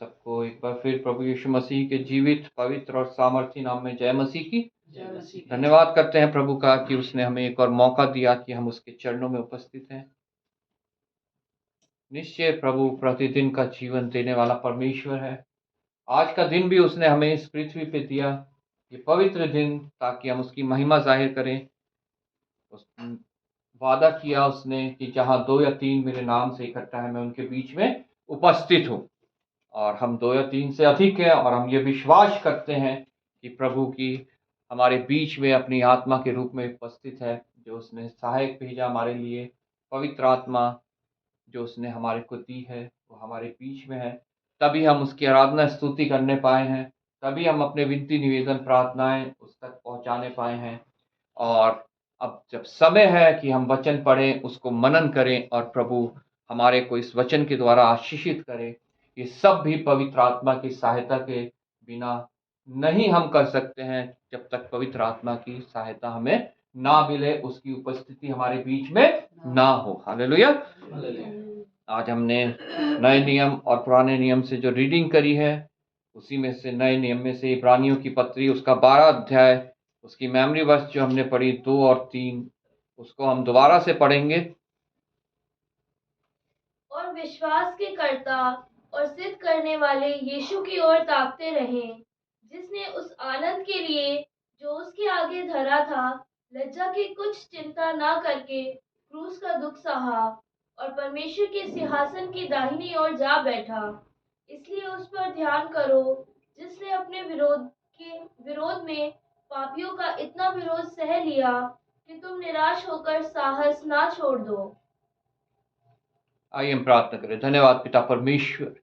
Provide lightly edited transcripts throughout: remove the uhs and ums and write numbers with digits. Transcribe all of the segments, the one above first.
सबको एक बार फिर प्रभु यीशु मसीह के जीवित, पवित्र और सामर्थी नाम में जय मसीह की। धन्यवाद करते हैं प्रभु का कि उसने हमें एक और मौका दिया कि हम उसके चरणों में उपस्थित हैं। निश्चय प्रभु प्रतिदिन का जीवन देने वाला परमेश्वर है। आज का दिन भी उसने हमें इस पृथ्वी पे दिया, ये पवित्र दिन, ताकि हम उसकी महिमा जाहिर करें। उस वादा किया उसने कि जहां 2 या 3 मेरे नाम से इकट्ठा है, मैं उनके बीच में उपस्थित हूँ। और हम 2 या 3 से अधिक हैं, और हम ये विश्वास करते हैं कि प्रभु की हमारे बीच में अपनी आत्मा के रूप में उपस्थित है, जो उसने सहायक भेजा हमारे लिए। पवित्र आत्मा जो उसने हमारे को दी है वो हमारे बीच में है। तभी हम उसकी आराधना स्तुति करने पाए हैं, तभी हम अपने विनती निवेदन प्रार्थनाएं उस तक पहुंचाने पाए हैं। और अब जब समय है कि हम वचन पढ़ें, उसको मनन करें, और प्रभु हमारे को इस वचन के द्वारा आशीषित करे, ये सब भी पवित्र आत्मा की सहायता के बिना नहीं हम कर सकते हैं। जब तक पवित्र आत्मा की सहायता हमें ना मिले, उसकी उपस्थिति हमारे बीच में ना हो। हालेलुया। आज हमने नए नियम और पुराने नियम से जो रीडिंग करी है, उसी में से नए नियम में से इब्रानियों की पत्री उसका 12 अध्याय, उसकी मेमोरी वर्स जो हमने पढ़ी 2 और 3, उसको हम दोबारा से पढ़ेंगे। और विश्वास के कर्ता और सिद्ध करने वाले यीशु की ओर ताकते रहें, जिसने उस आनंद के लिए जो उसके आगे धरा था, लज्जा की कुछ चिंता ना करके क्रूस का दुख सहा और परमेश्वर के सिंहासन की दाहिनी ओर जा बैठा। इसलिए उस पर ध्यान करो, जिसने अपने विरोध में पापियों का इतना विरोध सह लिया कि तुम निराश होकर साहस ना छोड़ दो। आइए हम प्रार्थना करें। धन्यवाद पिता परमेश्वर,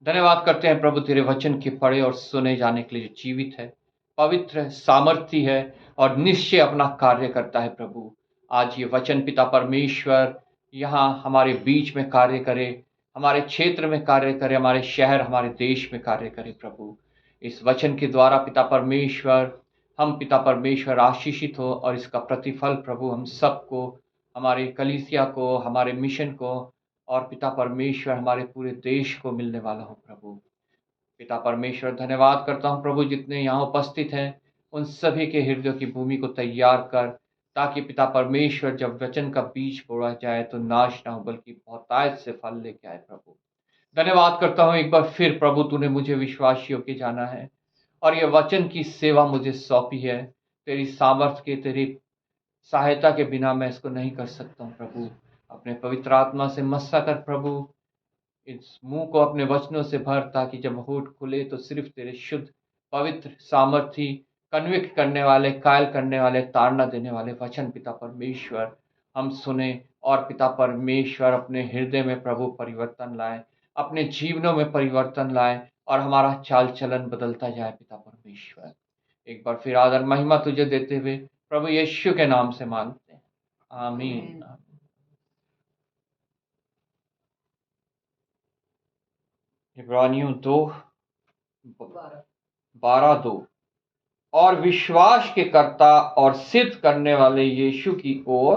धन्यवाद करते हैं प्रभु तेरे वचन के पढ़े और सुने जाने के लिए, जो जीवित है, पवित्र है, सामर्थी है और निश्चय अपना कार्य करता है। प्रभु आज ये वचन पिता परमेश्वर यहाँ हमारे बीच में कार्य करे, हमारे क्षेत्र में कार्य करे, हमारे शहर, हमारे देश में कार्य करे। प्रभु इस वचन के द्वारा पिता परमेश्वर हम पिता परमेश्वर आशीषित हो, और इसका प्रतिफल प्रभु हम सबको, हमारे कलीसिया को, हमारे मिशन को, और पिता परमेश्वर हमारे पूरे देश को मिलने वाला हो। प्रभु पिता परमेश्वर धन्यवाद करता हूँ प्रभु, जितने यहाँ उपस्थित हैं उन सभी के हृदय की भूमि को तैयार कर, ताकि पिता परमेश्वर जब वचन का बीज बोया जाए तो नाश ना हो, बल्कि बहुतायत से फल लेके आए। प्रभु धन्यवाद करता हूँ एक बार फिर प्रभु, तूने मुझे विश्वासियों के जाना है, और ये वचन की सेवा मुझे सौंपी है। तेरी सामर्थ्य के, तेरी सहायता के बिना मैं इसको नहीं कर सकता हूँ। प्रभु अपने पवित्र आत्मा से मस्सा कर प्रभु, इस मुंह को अपने वचनों से भर, ताकि जब होठ खुले तो सिर्फ तेरे शुद्ध, पवित्र, सामर्थी, कन्विक्ट करने वाले, कायल करने वाले, ताड़ना देने वाले वचन पिता परमेश्वर हम सुने, और पिता परमेश्वर अपने हृदय में प्रभु परिवर्तन लाए, अपने जीवनों में परिवर्तन लाए, और हमारा चाल चलन बदलता जाए। पिता परमेश्वर एक बार फिर आदर महिमा तुझे देते हुए प्रभु यीशु के नाम से मांगते हैं, आमीन। इब्रानियों 2:12 और विश्वास के कर्ता और सिद्ध करने वाले यीशु की ओर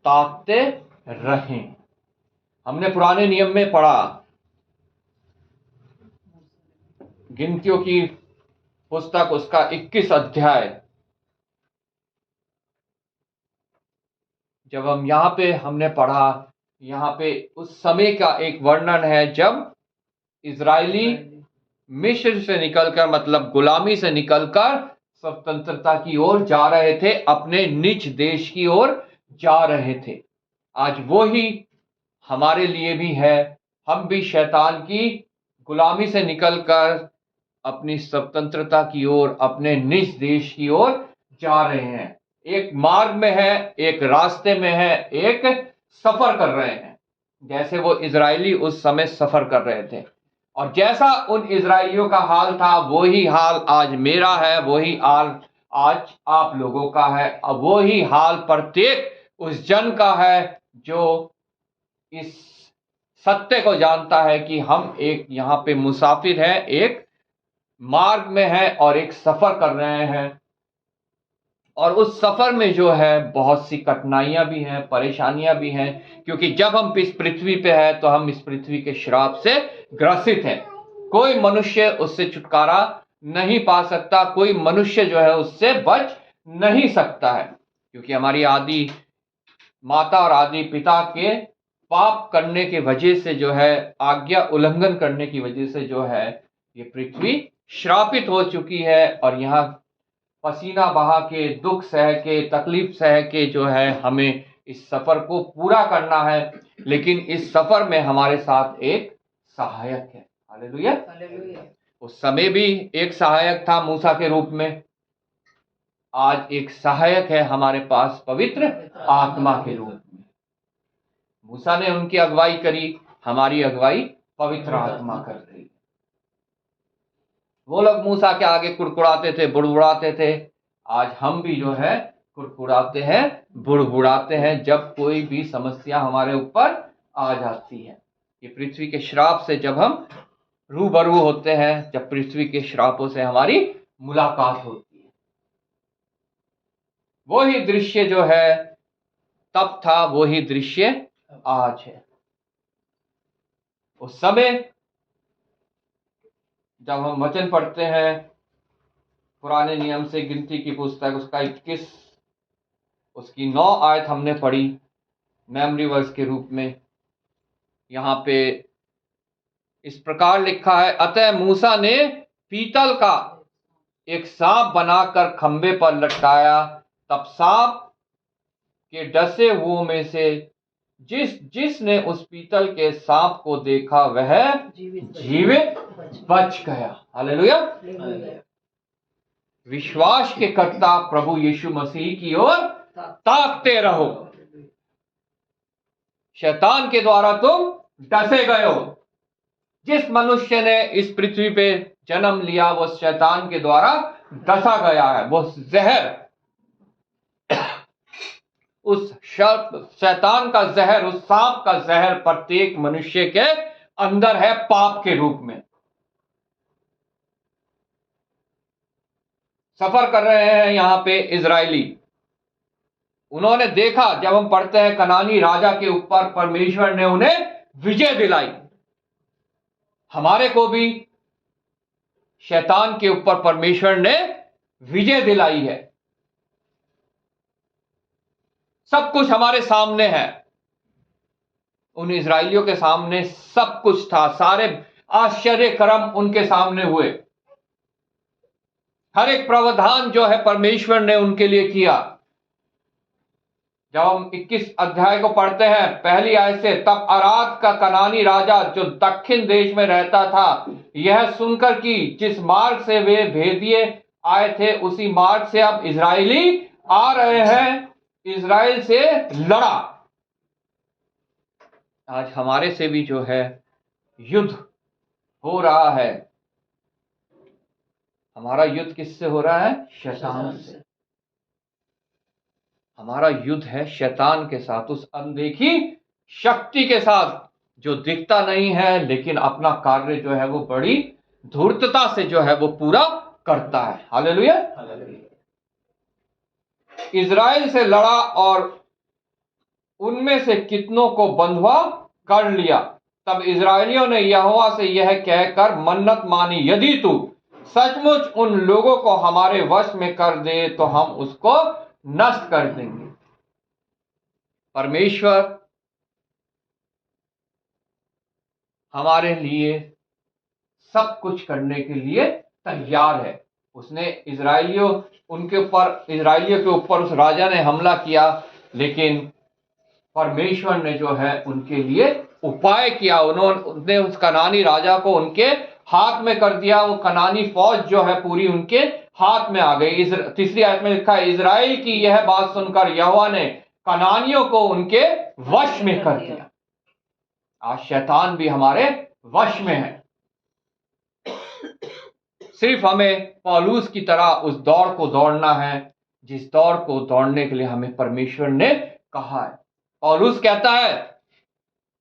ताकते रहें। हमने पुराने नियम में पढ़ा, गिनतियों की पुस्तक उसका 21 अध्याय, जब हम यहाँ पे हमने पढ़ा, यहाँ पे उस समय का एक वर्णन है जब इजरायली मिस्र से निकलकर, मतलब गुलामी से निकलकर स्वतंत्रता की ओर जा रहे थे, अपने निज देश की ओर जा रहे थे। आज वो ही हमारे लिए भी है। हम भी शैतान की गुलामी से निकलकर अपनी स्वतंत्रता की ओर, अपने निज देश की ओर जा रहे हैं। एक मार्ग में है, एक रास्ते में है, एक सफर कर रहे हैं, जैसे वो इजरायली उस समय सफर कर रहे थे। और जैसा उन इजरायलियों का हाल था, वही हाल आज मेरा है, वही हाल आज आप लोगों का है, अब वही हाल प्रत्येक उस जन का है जो इस सत्य को जानता है कि हम एक यहाँ पे मुसाफिर हैं, एक मार्ग में है और एक सफर कर रहे हैं। और उस सफर में जो है बहुत सी कठिनाइयां भी हैं, परेशानियां भी हैं, क्योंकि जब हम इस पृथ्वी पे हैं तो हम इस पृथ्वी के श्राप से ग्रसित हैं। कोई मनुष्य उससे छुटकारा नहीं पा सकता, कोई मनुष्य जो है उससे बच नहीं सकता है, क्योंकि हमारी आदि माता और आदि पिता के पाप करने की वजह से जो है, आज्ञा उल्लंघन करने की वजह से जो है ये पृथ्वी श्रापित हो चुकी है। और यहाँ पसीना बहा के, दुख सह के, तकलीफ सह के जो है हमें इस सफर को पूरा करना है। लेकिन इस सफर में हमारे साथ एक सहायक है। हालेलुया। उस समय भी एक सहायक था मूसा के रूप में, आज एक सहायक है हमारे पास पवित्र आत्मा के रूप में। मूसा ने उनकी अगुवाई करी, हमारी अगुवाई पवित्र आत्मा कर रही है। वो लोग मूसा के आगे कुड़कुड़ाते थे, बुड़बुड़ाते थे, आज हम भी जो है कुड़कुड़ाते हैं, बुड़बुड़ाते हैं जब कोई भी समस्या हमारे ऊपर आ जाती है। ये पृथ्वी के श्राप से जब हम रूबरू होते हैं, जब पृथ्वी के श्रापों से हमारी मुलाकात होती है। वही दृश्य जो है तब था, वही दृश्य आज है। उस समय जब हम वचन पढ़ते हैं, पुराने नियम से गिनती की पुस्तक उसका 21 उसकी 9 आयत हमने पढ़ी मेमोरी वर्स के रूप में। यहाँ पे इस प्रकार लिखा है, अतः मूसा ने पीतल का एक सांप बनाकर खंबे पर लटकाया, तब सांप के डसे हुओं में से जिसने उस पीतल के सांप को देखा वह जीवित बच गया। हालेलुया। विश्वास के कर्ता प्रभु यीशु मसीह की ओर ताकते रहो। शैतान के द्वारा तुम डसे गए हो। जिस मनुष्य ने इस पृथ्वी पे जन्म लिया वो शैतान के द्वारा डसा गया है। वो जहर, उस शैतान का जहर, उस सांप का जहर प्रत्येक मनुष्य के अंदर है पाप के रूप में। सफर कर रहे हैं यहाँ पे इजरायली, उन्होंने देखा, जब हम पढ़ते हैं कनानी राजा के ऊपर परमेश्वर ने उन्हें विजय दिलाई, हमारे को भी शैतान के ऊपर परमेश्वर ने विजय दिलाई है। सब कुछ हमारे सामने है। उन इजरायलियों के सामने सब कुछ था, सारे आश्चर्य कर्म उनके सामने हुए। हर एक प्रावधान जो है परमेश्वर ने उनके लिए किया। जब हम 21 अध्याय को पढ़ते हैं पहली आयत से, तब अराद का कनानी राजा जो दक्षिण देश में रहता था, यह सुनकर कि जिस मार्ग से वे भेदिए आए थे उसी मार्ग से अब इजरायली आ रहे हैं, इजराइल से लड़ा। आज हमारे से भी जो है युद्ध हो रहा है। हमारा युद्ध किससे हो रहा है? शैतान से। हमारा युद्ध है शैतान के साथ, उस अनदेखी शक्ति के साथ जो दिखता नहीं है लेकिन अपना कार्य जो है वो बड़ी धूर्तता से जो है वो पूरा करता है। हालेलुया। इजराइल से लड़ा और उनमें से कितनों को बंधुआ कर लिया। तब इजरायलियों ने यहोवा से यह कहकर मन्नत मानी, यदि तू सचमुच उन लोगों को हमारे वश में कर दे तो हम उसको नष्ट कर देंगे। परमेश्वर हमारे लिए सब कुछ करने के लिए तैयार है। उसने इजरायलियों के ऊपर उस राजा ने हमला किया, लेकिन परमेश्वर ने जो है उनके लिए उपाय किया। उन्होंने उस कनानी राजा को उनके हाथ में कर दिया। वो कनानी फौज जो है पूरी उनके हाथ में आ गई। तीसरी आयत में लिखा है, इजराइल की यह बात सुनकर यहोवा ने कनानियों को उनके वश में कर दिया। आज शैतान भी हमारे वश में है। सिर्फ हमें पौलुस की तरह उस दौड़ को दौड़ना है जिस दौड़ को दौड़ने के लिए हमें परमेश्वर ने कहा है। पौलुस कहता है,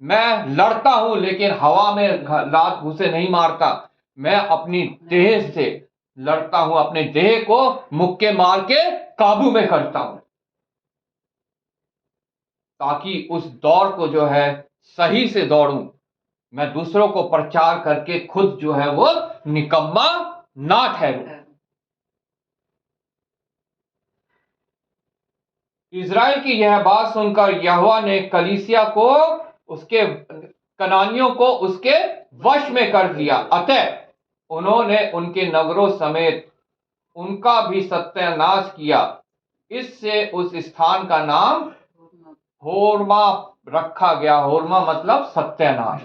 मैं लड़ता हूं लेकिन हवा में लात घूंसे नहीं मारता। मैं अपनी देह से लड़ता हूं, अपने देह को मुक्के मार के काबू में करता हूं, ताकि उस दौड़ को जो है सही से दौड़ूं, मैं दूसरों को प्रचार करके खुद जो है वो निकम्मा ना ठहरूं। इज़राइल की यह बात सुनकर यहोवा ने कलीसिया को, उसके कनानियों को उसके वश में कर दिया। अतः उन्होंने उनके नगरों समेत उनका भी सत्यानाश किया। इससे उस स्थान का नाम होर्मा रखा गया। होर्मा मतलब सत्यानाश।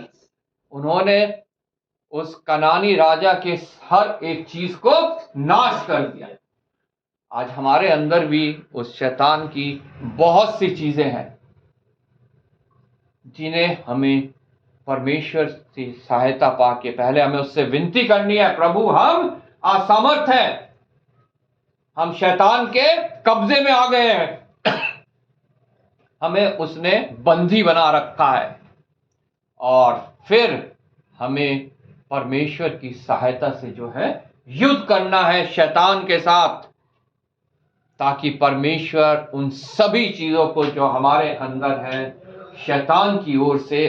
उन्होंने उस कनानी राजा के हर एक चीज को नाश कर दिया। आज हमारे अंदर भी उस शैतान की बहुत सी चीजें हैं जिन्हें हमें परमेश्वर से सहायता पाके पहले हमें उससे विनती करनी है, प्रभु हम असमर्थ हैं, हम शैतान के कब्जे में आ गए हैं, हमें उसने बंदी बना रखा है, और फिर हमें परमेश्वर की सहायता से जो है युद्ध करना है शैतान के साथ, ताकि परमेश्वर उन सभी चीजों को जो हमारे अंदर है शैतान की ओर से,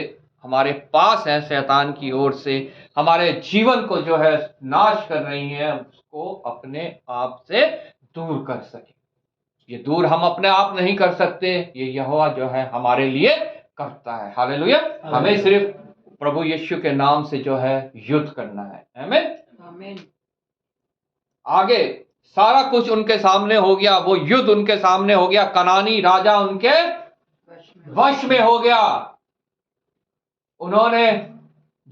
हमारे पास है शैतान की ओर से, हमारे जीवन को जो है नाश कर रही है, उसको अपने आप से दूर कर सके। ये दूर हम अपने आप नहीं कर सकते, ये यहोवा जो है हमारे लिए करता है। हालेलुया। हमें सिर्फ प्रभु यीशु के नाम से जो है युद्ध करना है। आमीन। आगे सारा कुछ उनके सामने हो गया, वो युद्ध उनके सामने हो गया, कनानी राजा उनके वश में हो गया। उन्होंने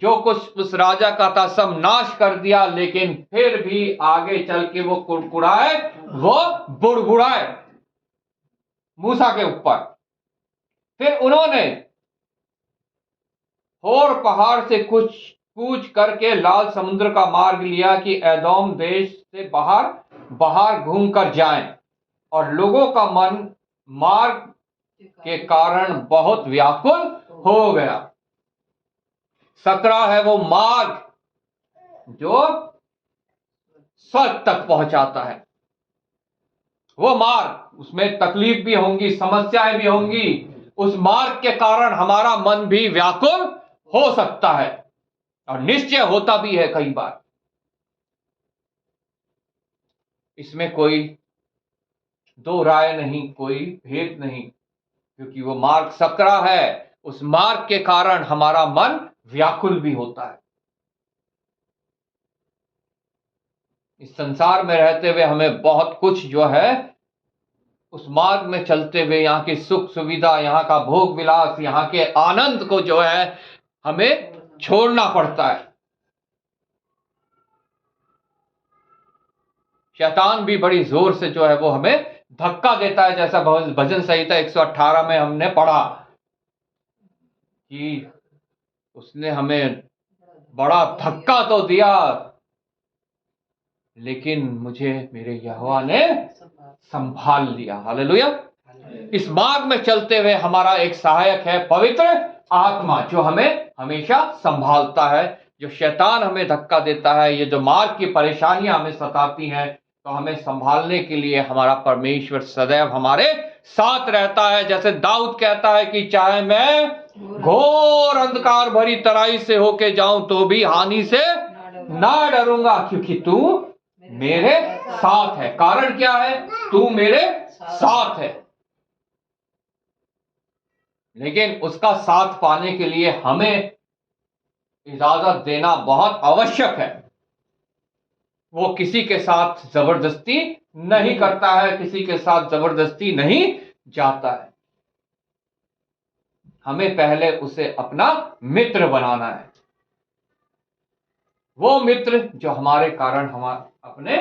जो कुछ उस राजा का था सब नाश कर दिया, लेकिन फिर भी आगे चल के वो कुड़कुड़ाए, वो बुड़बुड़ाए मूसा के ऊपर। फिर उन्होंने होर पहाड़ से कुछ कूच करके लाल समुद्र का मार्ग लिया कि एदोम देश से बाहर घूम कर जाएं, और लोगों का मन मार्ग के कारण बहुत व्याकुल हो गया। सकरा है वो मार्ग जो स्वर्ग तक पहुंचाता है। वो मार्ग, उसमें तकलीफ भी होंगी, समस्याएं भी होंगी, उस मार्ग के कारण हमारा मन भी व्याकुल हो सकता है, और निश्चय होता भी है कई बार। इसमें कोई दो राय नहीं, कोई भेद नहीं, क्योंकि वो मार्ग सकरा है। उस मार्ग के कारण हमारा मन व्याकुल भी होता है। इस संसार में रहते हुए हमें बहुत कुछ जो है उस मार्ग में चलते हुए, यहाँ की सुख सुविधा, यहाँ का भोग विलास, यहाँ के आनंद को जो है हमें छोड़ना पड़ता है। शैतान भी बड़ी जोर से जो है वो हमें धक्का देता है, जैसा भजन संहिता 118 में हमने पढ़ा कि उसने हमें बड़ा धक्का तो दिया, लेकिन मुझे मेरे यहोवा ने संभाल लिया। हालेलुया। इस मार्ग में चलते हुए हमारा एक सहायक है, पवित्र आत्मा, जो हमें हमेशा संभालता है। जो शैतान हमें धक्का देता है, ये जो मार्ग की परेशानियां हमें सताती हैं, तो हमें संभालने के लिए हमारा परमेश्वर सदैव हमारे साथ रहता है। जैसे दाऊद कहता है कि चाहे मैं घोर अंधकार भरी तराई से होके जाऊं तो भी हानि से ना डरूंगा, क्योंकि तू मेरे साथ है। कारण क्या है? तू मेरे साथ है। लेकिन उसका साथ पाने के लिए हमें इजाजत देना बहुत आवश्यक है। वो किसी के साथ जबरदस्ती नहीं करता है, किसी के साथ जबरदस्ती नहीं जाता है। हमें पहले उसे अपना मित्र बनाना है, वो मित्र जो हमारे कारण हमारे अपने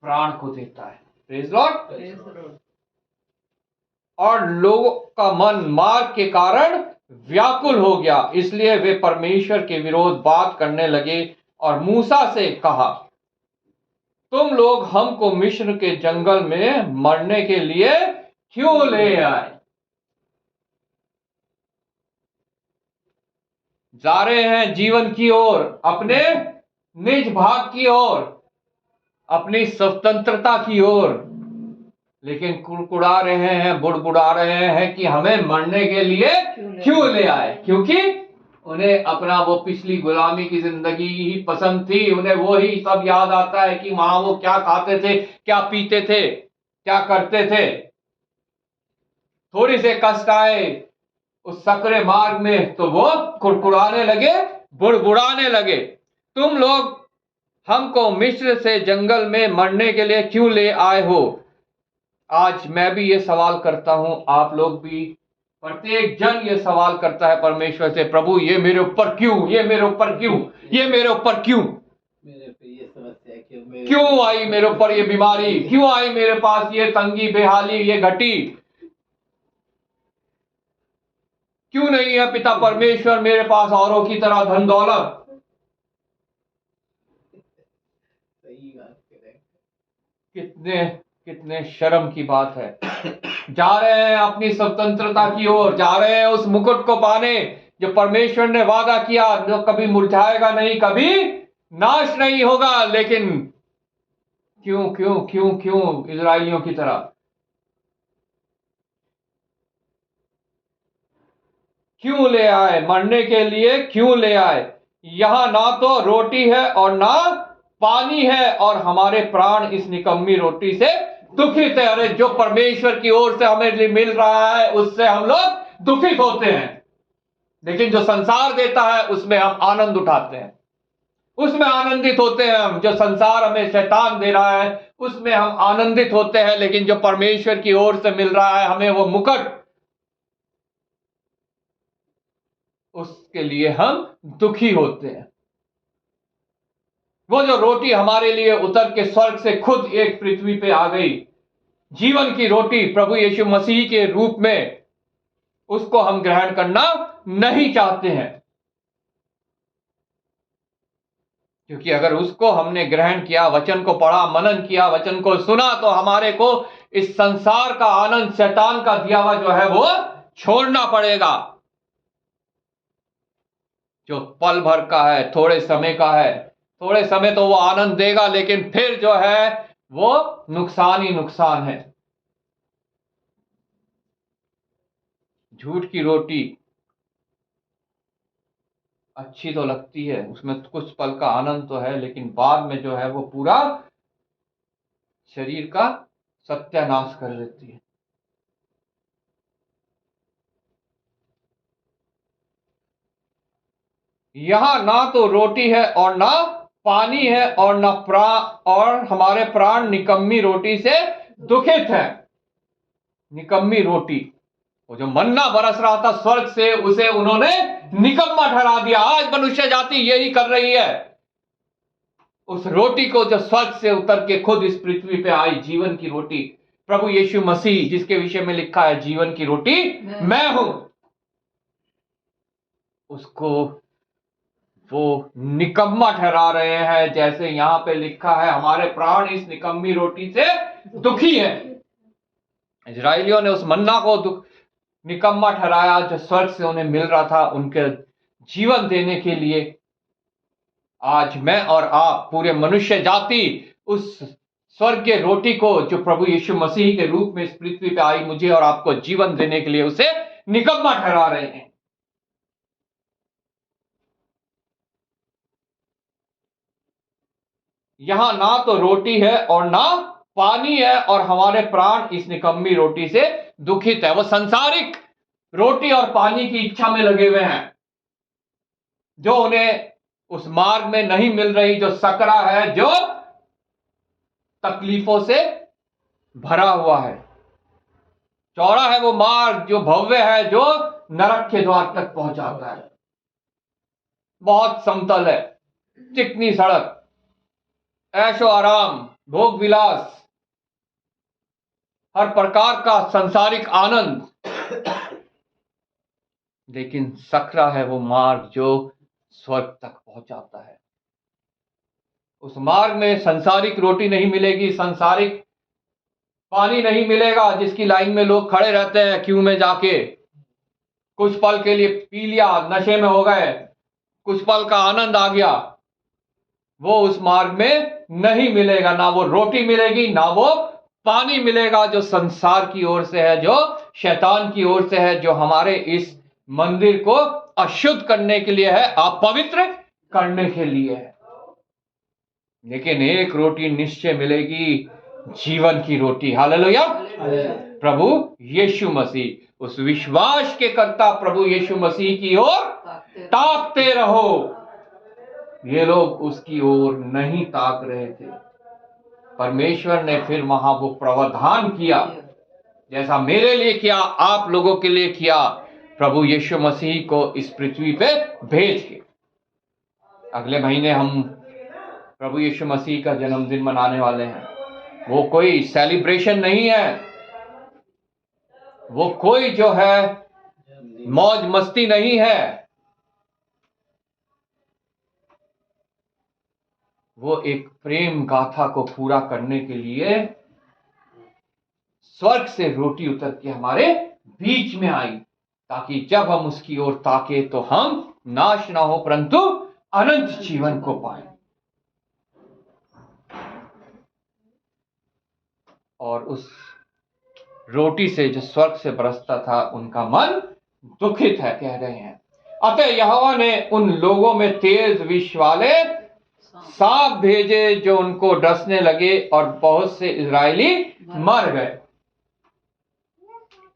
प्राण को देता है। Praise Lord. और लोगों का मन मार्ग के कारण व्याकुल हो गया, इसलिए वे परमेश्वर के विरोध बात करने लगे और मूसा से कहा, तुम लोग हमको मिस्र के जंगल में मरने के लिए क्यों ले आए? जा रहे हैं जीवन की ओर, अपने निज भाग की ओर, अपनी स्वतंत्रता की ओर, लेकिन कुड़कुड़ा रहे हैं, बुड़बुड़ा रहे हैं कि हमें मरने के लिए क्यों ले आए? क्योंकि उन्हें अपना वो पिछली गुलामी की जिंदगी ही पसंद थी, उन्हें वो ही सब याद आता है कि वहां वो क्या खाते थे, क्या पीते थे, क्या करते थे। थोड़ी से कष्ट आए उस सकरे मार्ग में तो वो कुड़कुड़ाने लगे, बुड़बुड़ाने लगे। तुम लोग हमको मिस्र से जंगल में मरने के लिए क्यों ले आए हो? आज मैं भी ये सवाल करता हूं, आप लोग भी, प्रत्येक जन ये सवाल करता है परमेश्वर से, प्रभु ये मेरे ऊपर क्यों, ये मेरे ऊपर क्यों, ये मेरे ऊपर क्यों, मेरे पे ये समस्या क्यों, क्यों आई मेरे ऊपर ये बीमारी, क्यों आई मेरे पास ये तंगी, बेहाली, ये घटी, क्यों नहीं है पिता परमेश्वर मेरे पास औरों की तरह धन दौलत? सही बात करें। कितने कितने शर्म की बात है। जा रहे हैं अपनी स्वतंत्रता की ओर, जा रहे हैं उस मुकुट को पाने जो परमेश्वर ने वादा किया, जो कभी मुरझाएगा नहीं, कभी नाश नहीं होगा। लेकिन क्यों क्यों क्यों क्यों इजराइलियों की तरह क्यों ले आए? मरने के लिए क्यों ले आए? यहां ना तो रोटी है और ना पानी है, और हमारे प्राण इस निकम्मी रोटी से दुखित है। अरे जो परमेश्वर की ओर से हमें मिल रहा है उससे हम लोग दुखित होते हैं, लेकिन जो संसार देता है उसमें हम आनंद उठाते हैं, उसमें आनंदित होते हैं हम। जो संसार हमें शैतान दे रहा है उसमें हम आनंदित होते हैं, लेकिन जो परमेश्वर की ओर से मिल रहा है हमें वो मुकुट, उसके लिए हम दुखी होते हैं। वो जो रोटी हमारे लिए उतर के स्वर्ग से खुद एक पृथ्वी पे आ गई, जीवन की रोटी प्रभु यीशु मसीह के रूप में, उसको हम ग्रहण करना नहीं चाहते हैं। क्योंकि अगर उसको हमने ग्रहण किया, वचन को पढ़ा, मनन किया, वचन को सुना, तो हमारे को इस संसार का आनंद, शैतान का दिया हुआ जो है वो छोड़ना पड़ेगा, जो पल भर का है, थोड़े समय का है। थोड़े समय तो वो आनंद देगा, लेकिन फिर जो है वो नुकसान ही नुकसान है। झूठ की रोटी अच्छी तो लगती है, उसमें कुछ पल का आनंद तो है, लेकिन बाद में जो है वो पूरा शरीर का सत्यानाश कर देती है। यहां ना तो रोटी है और ना पानी है, और ना और हमारे प्राण निकम्मी रोटी से दुखित है। निकम्मी रोटी, वो जो मन्ना बरस रहा था स्वर्ग से, उसे उन्होंने निकम्मा ठहरा दिया। आज मनुष्य जाति यही कर रही है। उस रोटी को जो स्वर्ग से उतर के खुद इस पृथ्वी पे आई, जीवन की रोटी, प्रभु यीशु मसीह, जिसके विषय में लिखा है जीवन की रोटी मैं हूं, उसको वो निकम्मा ठहरा रहे हैं। जैसे यहां पे लिखा है, हमारे प्राण इस निकम्मी रोटी से दुखी है। इजराइलियों ने उस मन्ना को निकम्मा ठहराया जो स्वर्ग से उन्हें मिल रहा था उनके जीवन देने के लिए। आज मैं और आप, पूरे मनुष्य जाति, उस स्वर्गीय रोटी को जो प्रभु यीशु मसीह के रूप में इस पृथ्वी पे आई, मुझे और आपको जीवन देने के लिए, उसे निकम्मा ठहरा रहे हैं। यहां ना तो रोटी है और ना पानी है, और हमारे प्राण इस निकम्मी रोटी से दुखित है। वो संसारिक रोटी और पानी की इच्छा में लगे हुए हैं, जो उन्हें उस मार्ग में नहीं मिल रही, जो सकरा है, जो तकलीफों से भरा हुआ है। चौड़ा है वो मार्ग, जो भव्य है, जो नरक के द्वार तक पहुंचाता है। बहुत समतल है, चिकनी सड़क, ऐशो आराम, भोग विलास, हर प्रकार का संसारिक आनंद। लेकिन सकरा है वो मार्ग जो स्वर्ग तक पहुंचाता है। उस मार्ग में संसारिक रोटी नहीं मिलेगी, संसारिक पानी नहीं मिलेगा, जिसकी लाइन में लोग खड़े रहते हैं क्यू में जाके, कुछ पल के लिए पी लिया, नशे में हो गए, कुछ पल का आनंद आ गया। वो उस मार्ग में नहीं मिलेगा। ना वो रोटी मिलेगी, ना वो पानी मिलेगा, जो संसार की ओर से है, जो शैतान की ओर से है, जो हमारे इस मंदिर को अशुद्ध करने के लिए है, अपवित्र करने के लिए है। लेकिन एक रोटी निश्चय मिलेगी, जीवन की रोटी। हालेलुया। प्रभु यीशु मसीह, उस विश्वास के कर्ता प्रभु यीशु मसीह की ओर ताकते रहो। ये लोग उसकी ओर नहीं ताक रहे थे। परमेश्वर ने फिर वहां वो प्रावधान किया, जैसा मेरे लिए किया, आप लोगों के लिए किया, प्रभु यीशु मसीह को इस पृथ्वी पे भेज के। अगले महीने हम प्रभु यीशु मसीह का जन्मदिन मनाने वाले हैं। वो कोई सेलिब्रेशन नहीं है, वो कोई जो है मौज मस्ती नहीं है, वो एक प्रेम गाथा को पूरा करने के लिए स्वर्ग से रोटी उतर के हमारे बीच में आई, ताकि जब हम उसकी ओर ताके तो हम नाश ना हो परंतु अनंत जीवन को पाए। और उस रोटी से जो स्वर्ग से बरसता था, उनका मन दुखित है, कह रहे हैं। अतः यहोवा ने उन लोगों में तेज विष वाले सांप भेजे जो उनको डसने लगे, और बहुत से इजरायली मर गए।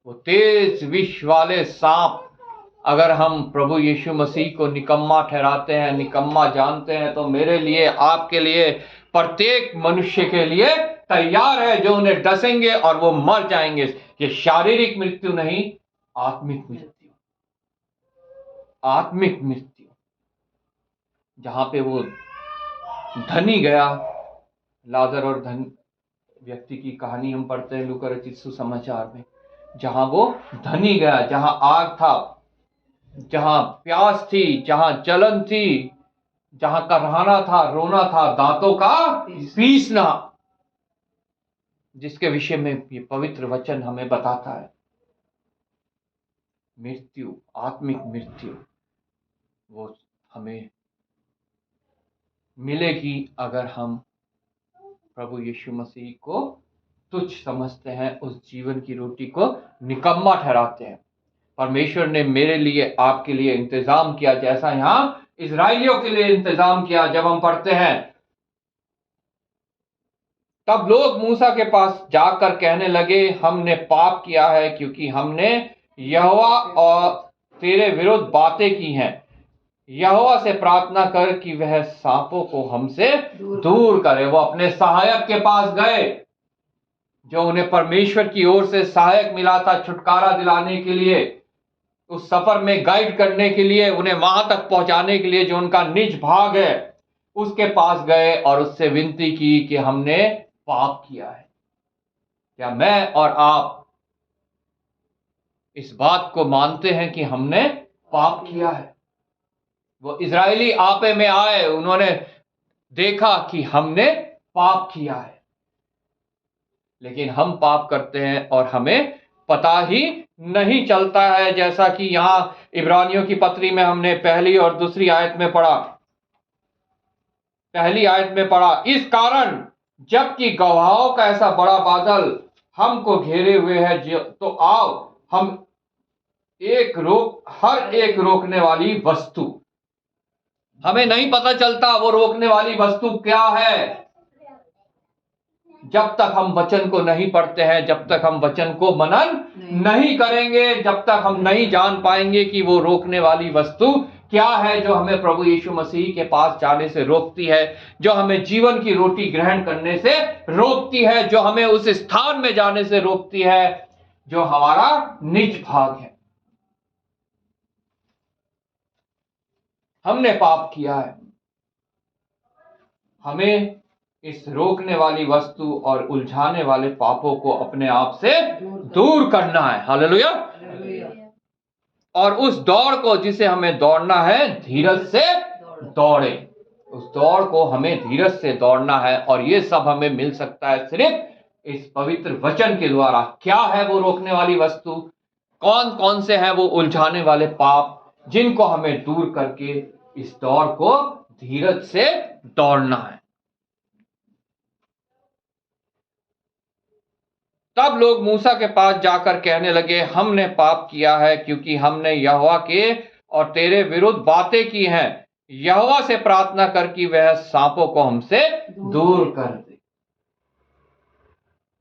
वो तेज विष वाले सांप, अगर हम प्रभु यीशु मसीह को निकम्मा ठहराते हैं, निकम्मा जानते हैं, तो मेरे लिए, आपके लिए, प्रत्येक मनुष्य के लिए तैयार है, जो उन्हें डसेंगे और वो मर जाएंगे। ये शारीरिक मृत्यु नहीं, आत्मिक मृत्यु। आत्मिक मृत्यु, जहां पे वो धनी गया, लाजर और धन व्यक्ति की कहानी हम पढ़ते हैं लूका रचित सुसमाचार में। जहां वो धनी गया, जहां आग था, जहां प्यास थी, जहां जलन थी, जहां करहाना था, रोना था, दांतों का पीसना, जिसके विषय में ये पवित्र वचन हमें बताता है। मृत्यु, आत्मिक मृत्यु, वो हमें मिलेगी अगर हम प्रभु यीशु मसीह को तुच्छ समझते हैं, उस जीवन की रोटी को निकम्मा ठहराते हैं। परमेश्वर ने मेरे लिए, आपके लिए इंतजाम किया, जैसा यहां इजराइलियों के लिए इंतजाम किया। जब हम पढ़ते हैं, तब लोग मूसा के पास जाकर कहने लगे, हमने पाप किया है, क्योंकि हमने यहोवा और तेरे विरुद्ध बातें की हैं। यहोवा से प्रार्थना कर कि वह सांपों को हमसे दूर करे। वो अपने सहायक के पास गए, जो उन्हें परमेश्वर की ओर से सहायक मिला था छुटकारा दिलाने के लिए, उस सफर में गाइड करने के लिए, उन्हें वहां तक पहुंचाने के लिए, जो उनका निज भाग है, उसके पास गए और उससे विनती की कि हमने पाप किया है। क्या मैं और आप इस बात को मानते हैं कि हमने पाप किया है? वो इजरायली आपे में आए, उन्होंने देखा कि हमने पाप किया है, लेकिन हम पाप करते हैं और हमें पता ही नहीं चलता है। जैसा कि यहां इब्रानियों की पत्री में हमने पहली और दूसरी आयत में पढ़ा। पहली आयत में पढ़ा, इस कारण जबकि गवाहों का ऐसा बड़ा बादल हमको घेरे हुए है, तो आओ हम हर एक रोकने वाली वस्तु, हमें नहीं पता चलता वो रोकने वाली वस्तु क्या है जब तक हम वचन को नहीं पढ़ते हैं, जब तक हम वचन को मनन नहीं करेंगे, जब तक हम नहीं जान पाएंगे कि वो रोकने वाली वस्तु क्या है, जो हमें प्रभु यीशु मसीह के पास जाने से रोकती है, जो हमें जीवन की रोटी ग्रहण करने से रोकती है, जो हमें उस स्थान में जाने से रोकती है जो हमारा निज भाग है। हमने पाप किया है, हमें इस रोकने वाली वस्तु और उलझाने वाले पापों को अपने आप से दूर करना है। हालेलुया। और उस दौड़ को जिसे हमें दौड़ना है, धीरज से दौड़े। उस दौड़ को हमें धीरज से दौड़ना है, और ये सब हमें मिल सकता है सिर्फ इस पवित्र वचन के द्वारा। क्या है वो रोकने वाली वस्तु? कौन कौन से हैं वो उलझाने वाले पाप, जिनको हमें दूर करके इस दौड़ को धीरज से दौड़ना है? तब लोग मूसा के पास जाकर कहने लगे, हमने पाप किया है, क्योंकि हमने यहोवा के और तेरे विरुद्ध बातें की हैं, यहोवा से प्रार्थना कर कि वह सांपों को हमसे दूर कर दे।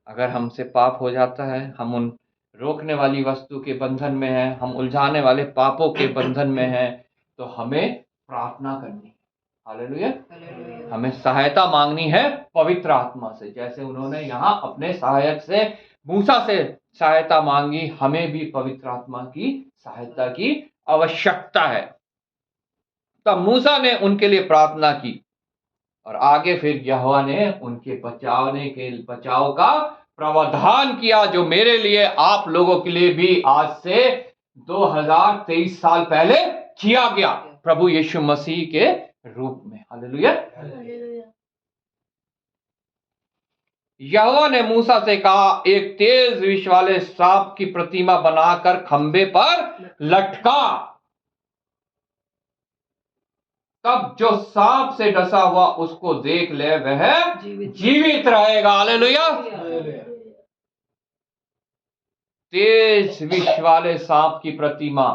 अगर हमसे पाप हो जाता है, हम उन रोकने वाली वस्तु के बंधन में हैं, हम उलझाने वाले पापों के बंधन में हैं, तो हमें प्रार्थना करनी है। हालेलुया। हमें सहायता मांगनी है पवित्र आत्मा से, जैसे उन्होंने यहाँ अपने सहायक से मूसा से सहायता मांगी, हमें भी पवित्र आत्मा की सहायता की आवश्यकता है। तब मूसा ने उनके लिए प्रार्थना की और आगे फिर यहोवा ने उनके बचाव का प्रावधान किया, जो मेरे लिए आप लोगों के लिए भी आज से 2023 साल पहले किया गया, प्रभु यीशु मसीह के रूप में। हालेलुया। यहोवा ने मूसा से कहा, एक तेज विष वाले सांप की प्रतिमा बनाकर खंबे पर लटका, तब जो सांप से डसा हुआ उसको देख ले वह जीवित रहेगा। हालेलुया। तेज विष वाले सांप की प्रतिमा।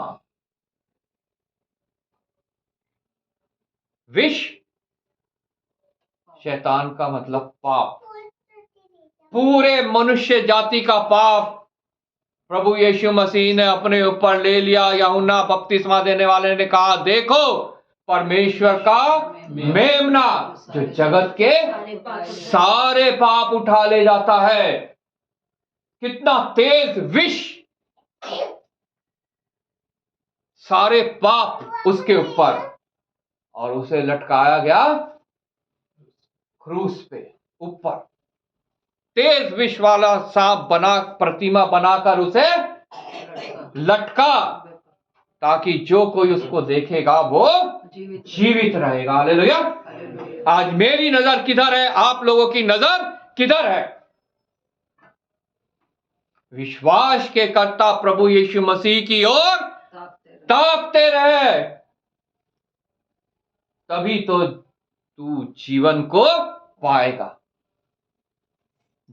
विष शैतान का मतलब पाप, पूरे मनुष्य जाति का पाप प्रभु यीशु मसीह ने अपने ऊपर ले लिया। यूहन्ना बपतिस्मा देने वाले ने कहा, देखो परमेश्वर का मेमना जो जगत के सारे पाप उठा ले जाता है। कितना तेज विष, सारे पाप उसके ऊपर, और उसे लटकाया गया क्रूस पे ऊपर। तेज विष वाला सांप प्रतिमा बनाकर उसे लटका, ताकि जो कोई उसको देखेगा वो जीवित रहेगा। हालेलुया। आज मेरी नजर किधर है? आप लोगों की नजर किधर है? विश्वास के कर्ता प्रभु यीशु मसीह की ओर ताकते रहे, तभी तो तू जीवन को पाएगा।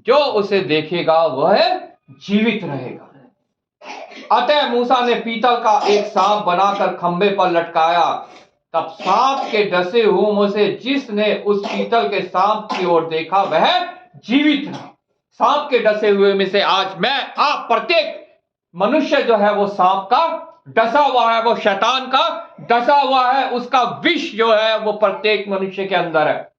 जो उसे देखेगा वह जीवित रहेगा। अतः मूसा ने पीतल का एक सांप बनाकर खंबे पर लटकाया, तब सांप के डसे हुए में से जिसने उस पीतल के सांप की ओर देखा वह जीवित रहा। सांप के डसे हुए में से आज मैं आप प्रत्येक मनुष्य जो है वो सांप का डसा हुआ है, वो शैतान का डसा हुआ है, उसका विष जो है वो प्रत्येक मनुष्य के अंदर है।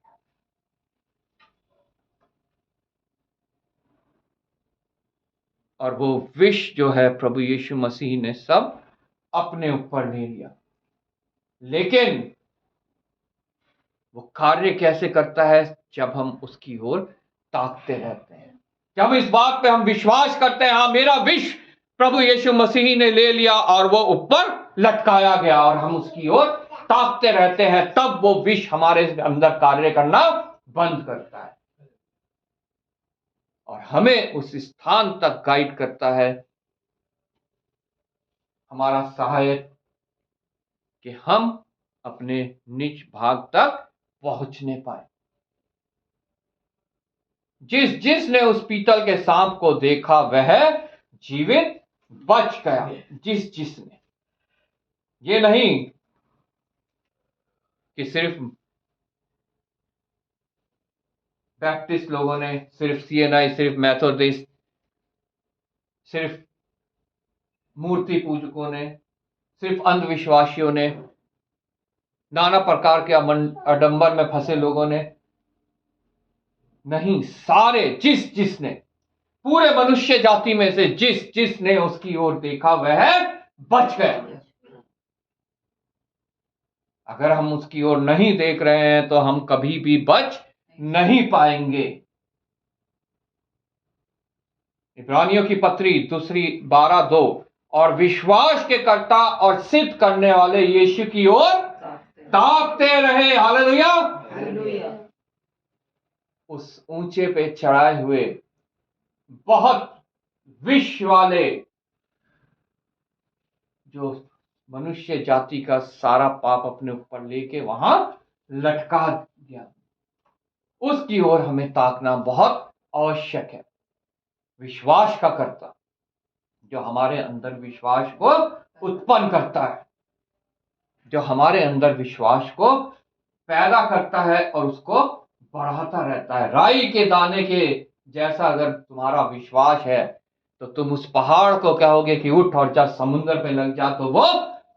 और वो विष जो है प्रभु यीशु मसीह ने सब अपने ऊपर ले लिया। लेकिन वो कार्य कैसे करता है? जब हम उसकी ओर ताकते रहते हैं, जब इस बात पे हम विश्वास करते हैं, हाँ मेरा विष प्रभु यीशु मसीह ने ले लिया और वो ऊपर लटकाया गया, और हम उसकी ओर ताकते रहते हैं, तब वो विष हमारे अंदर कार्य करना बंद करता है और हमें उस स्थान तक गाइड करता है, हमारा सहायक, कि हम अपने निज भाग तक पहुंचने पाए। जिसने उस पीतल के सांप को देखा वह जीवित बच गया। जिसने, ये नहीं कि सिर्फ बैप्टिस्ट लोगों ने, सिर्फ सीएनआई, सिर्फ मेथोडिस्ट, सिर्फ मूर्ति पूजकों ने, सिर्फ अंधविश्वासियों ने, नाना प्रकार के आडंबर में फंसे लोगों ने नहीं, सारे जिसने, पूरे मनुष्य जाति में से जिसने उसकी ओर देखा वह बच गया। अगर हम उसकी ओर नहीं देख रहे हैं तो हम कभी भी बच नहीं पाएंगे। इब्रानियों की पत्री 2:12-2, और विश्वास के कर्ता और सिद्ध करने वाले यीशु की ओर ताकते रहे। हालेलुया। उस ऊंचे पे चढ़ाए हुए बहुत विष वाले, जो मनुष्य जाति का सारा पाप अपने ऊपर लेके वहां लटका दिया, उसकी ओर हमें ताकना बहुत आवश्यक है। विश्वास का कर्ता, जो हमारे अंदर विश्वास को उत्पन्न करता है। जो हमारे अंदर विश्वास को पैदा करता है और उसको बढ़ाता रहता है। राई के दाने के जैसा अगर तुम्हारा विश्वास है तो तुम उस पहाड़ को कहोगे कि उठ और जा समुद्र पे लग जा, तो वो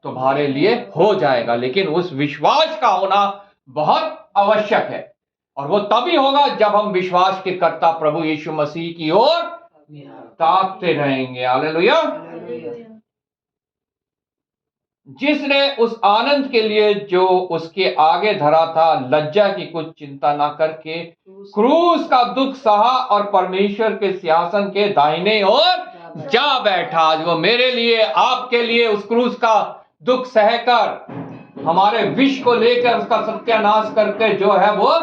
तुम्हारे लिए हो जाएगा। लेकिन उस विश्वास का होना बहुत आवश्यक है, और वो तभी होगा जब हम विश्वास के कर्ता प्रभु यीशु मसीह की ओर ताकते रहेंगे। हालेलुया। जिसने उस आनंद के लिए जो उसके आगे धरा था, लज्जा की कुछ चिंता ना करके क्रूस का दुख सहा और परमेश्वर के सिंहासन के दाहिने ओर जा बैठा। आज वो मेरे लिए, आपके लिए उस क्रूस का दुख सहकर, हमारे विष को लेकर उसका सत्यानाश करके जो है वो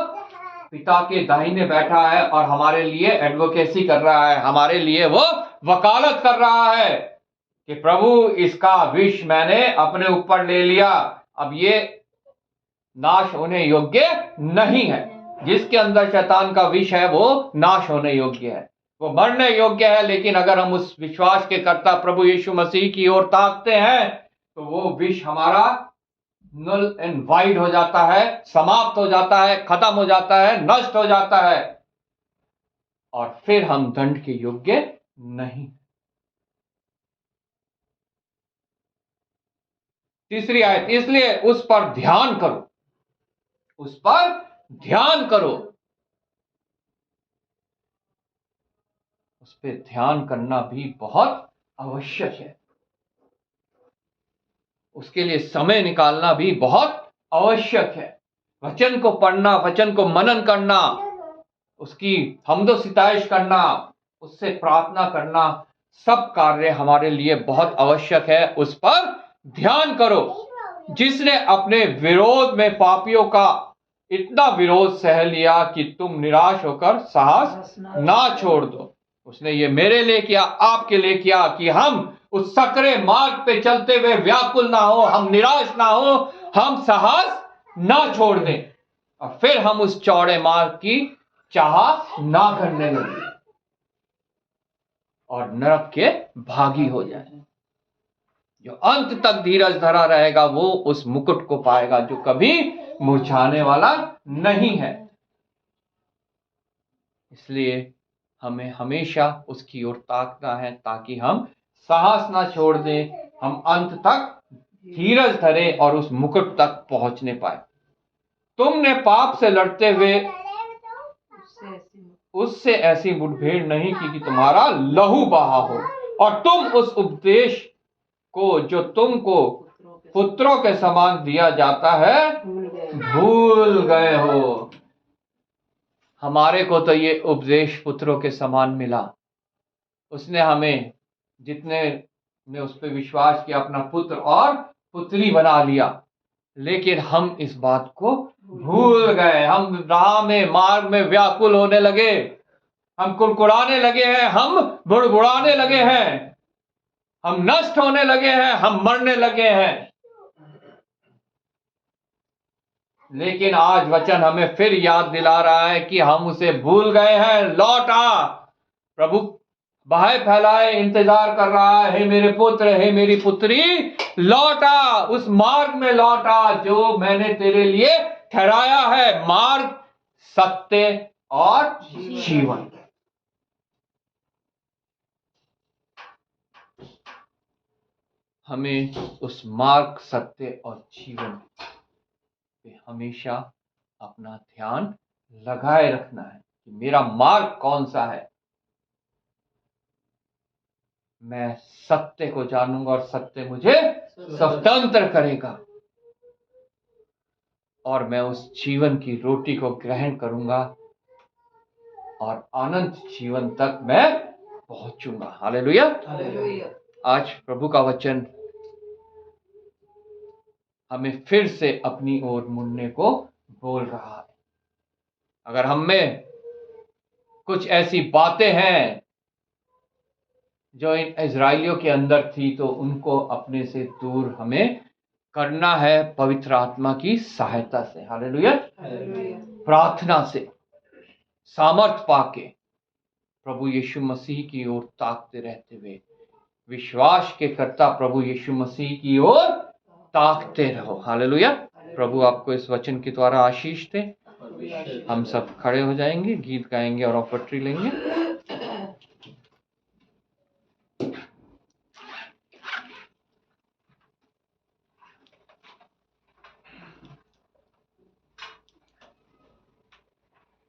पिता के दाहिने बैठा है और हमारे लिए एडवोकेसी कर रहा है, हमारे लिए वो वकालत कर रहा है कि प्रभु इसका विष मैंने अपने ऊपर ले लिया, अब ये नाश होने योग्य नहीं है। जिसके अंदर शैतान का विष है वो नाश होने योग्य है, वो मरने योग्य है। लेकिन अगर हम उस विश्वास के कर्ता प्रभु यीशु मसीह की ओर ताकते हैं तो वो विष हमारा null and void हो जाता है, समाप्त हो जाता है, खत्म हो जाता है, नष्ट हो जाता है, और फिर हम दंड के योग्य नहीं। तीसरी आयत, इसलिए उस पर ध्यान करो, उस पर ध्यान करो। उस पर ध्यान करना भी बहुत आवश्यक है, उसके लिए समय निकालना भी बहुत आवश्यक है। वचन को पढ़ना, वचन को मनन करना, उसकी हमदो सिताइश करना, उससे प्रार्थना करना, सब कार्य हमारे लिए बहुत आवश्यक है। उस पर ध्यान करो, जिसने अपने विरोध में पापियों का इतना विरोध सह लिया कि तुम निराश होकर साहस ना छोड़ दो। उसने ये मेरे लिए किया, आपके लिए किया कि हम उस सकरे मार्ग पे चलते हुए व्याकुल ना हो, हम निराश ना हो, हम साहस ना छोड़ दें, और फिर हम उस चौड़े मार्ग की चाह ना करने लगे और नरक के भागी हो जाए। जो अंत तक धीरज धरा रहेगा वो उस मुकुट को पाएगा जो कभी मुरझाने वाला नहीं है। इसलिए हमें हमेशा उसकी ओर ताकना है ताकि हम साहस ना छोड़ दें, हम अंत तक धीरज धरें और उस मुकुट तक पहुंचने पाए। तुमने पाप से लड़ते हुए उससे ऐसी मुठभेड़ नहीं की कि तुम्हारा लहू बहा हो, और तुम उस उपदेश को जो तुमको पुत्रों के समान दिया जाता है भूल गए हो। हमारे को तो ये उपदेश पुत्रों के समान मिला, उसने हमें, जितने ने उस पर विश्वास किया, अपना पुत्र और पुत्री बना लिया। लेकिन हम इस बात को भूल गए, हम राह में, मार्ग में व्याकुल होने लगे, हम कुड़कुड़ाने लगे हैं, हम बुड़बुड़ाने लगे हैं, हम नष्ट होने लगे हैं, हम मरने लगे हैं। लेकिन आज वचन हमें फिर याद दिला रहा है कि हम उसे भूल गए हैं। लौट आ, प्रभु बाहें फैलाए इंतजार कर रहा है, हे मेरे पुत्र, हे मेरी पुत्री, लौट आ, उस मार्ग में लौट आ जो मैंने तेरे लिए ठहराया है, मार्ग, सत्य और जीवन। हमें उस मार्ग, सत्य और जीवन पे हमेशा अपना ध्यान लगाए रखना है कि मेरा मार्ग कौन सा है। मैं सत्य को जानूंगा और सत्य मुझे स्वतंत्र करेगा, और मैं उस जीवन की रोटी को ग्रहण करूंगा और अनंत जीवन तक मैं पहुंचूंगा। हालेलुया। आज प्रभु का वचन हमें फिर से अपनी ओर मुड़ने को बोल रहा है। अगर हम में कुछ ऐसी बातें हैं जो इन इजराइलियों के अंदर थी तो उनको अपने से दूर हमें करना है, पवित्र आत्मा की सहायता से। हालेलुया। प्रार्थना से सामर्थ पाके प्रभु यीशु मसीह की ओर ताकते रहते हुए, विश्वास के कर्ता प्रभु यीशु मसीह की ओर ताकते रहो। हालेलुया। प्रभु आपको इस वचन के द्वारा आशीष दे। परमेश्वर हम सब खड़े हो जाएंगे, गीत गाएंगे और ऑफरट्री लेंगे।